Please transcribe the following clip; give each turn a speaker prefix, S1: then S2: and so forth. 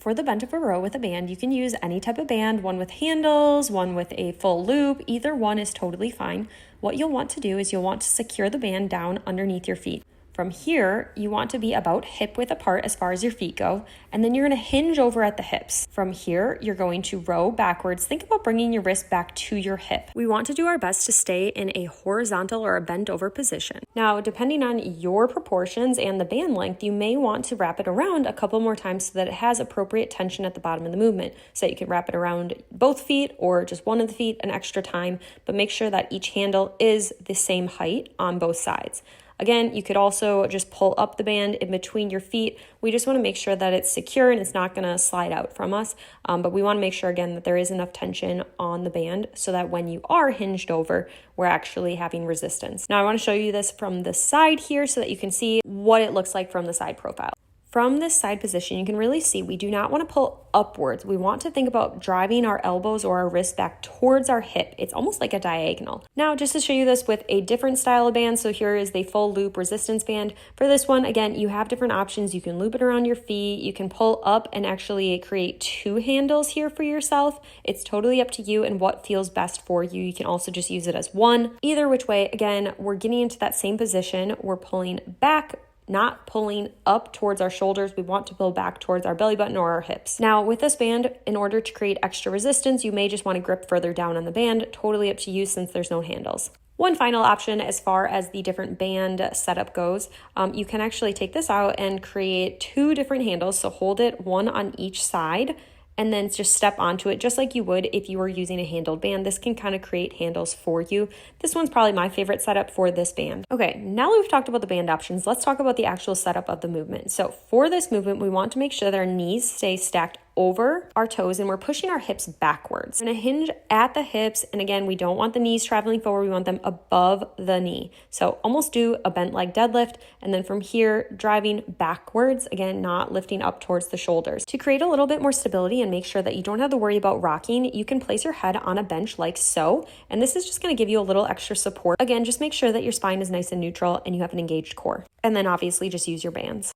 S1: For the bent over row with a band, you can use any type of band, one with handles, one with a full loop. Either one is totally fine. What you'll want to do is you'll want to secure the band down underneath your feet. From here, you want to be about hip width apart as far as your feet go, and then you're going to hinge over at the hips. From here, you're going to row backwards. Think about bringing your wrist back to your hip. We want to do our best to stay in a horizontal or a bent over position. Now, depending on your proportions and the band length, you may want to wrap it around a couple more times so that it has appropriate tension at the bottom of the movement. So you can wrap it around both feet or just one of the feet an extra time, but make sure that each handle is the same height on both sides. Again, you could also just pull up the band in between your feet. We just want to make sure that it's secure and it's not going to slide out from us. But we want to make sure, again, that there is enough tension on the band so that when you are hinged over, we're actually having resistance. Now, I want to show you this from the side here so that you can see what it looks like from the side profile. From this side position, you can really see we do not want to pull upwards. We want to think about driving our elbows or our wrists back towards our hip. It's almost like a diagonal. Now, just to show you this with a different style of band, so here is the full loop resistance band. For this one, again, you have different options. You can loop it around your feet. You can pull up and actually create two handles here for yourself. It's totally up to you and what feels best for you. You can also just use it as one. Either which way, again, we're getting into that same position. We're pulling back, not pulling up towards our shoulders. We want to pull back towards our belly button or our hips. Now with this band, in order to create extra resistance, you may just want to grip further down on the band. Totally up to you since there's no handles. One final option as far as the different band setup goes, you can actually take this out and create two different handles. So hold it one on each side and then just step onto it just like you would if you were using a handled band. This can kind of create handles for you. This one's probably my favorite setup for this band. Okay, now that we've talked about the band options, let's talk about the actual setup of the movement. So for this movement, we want to make sure that our knees stay stacked over our toes and we're pushing our hips backwards. We're gonna hinge at the hips, and again, we don't want the knees traveling forward, we want them above the knee. So almost do a bent leg deadlift, and then from here, driving backwards, again, not lifting up towards the shoulders. To create a little bit more stability and make sure that you don't have to worry about rocking, you can place your head on a bench like so, and this is just gonna give you a little extra support. Again, just make sure that your spine is nice and neutral and you have an engaged core. And then obviously just use your bands.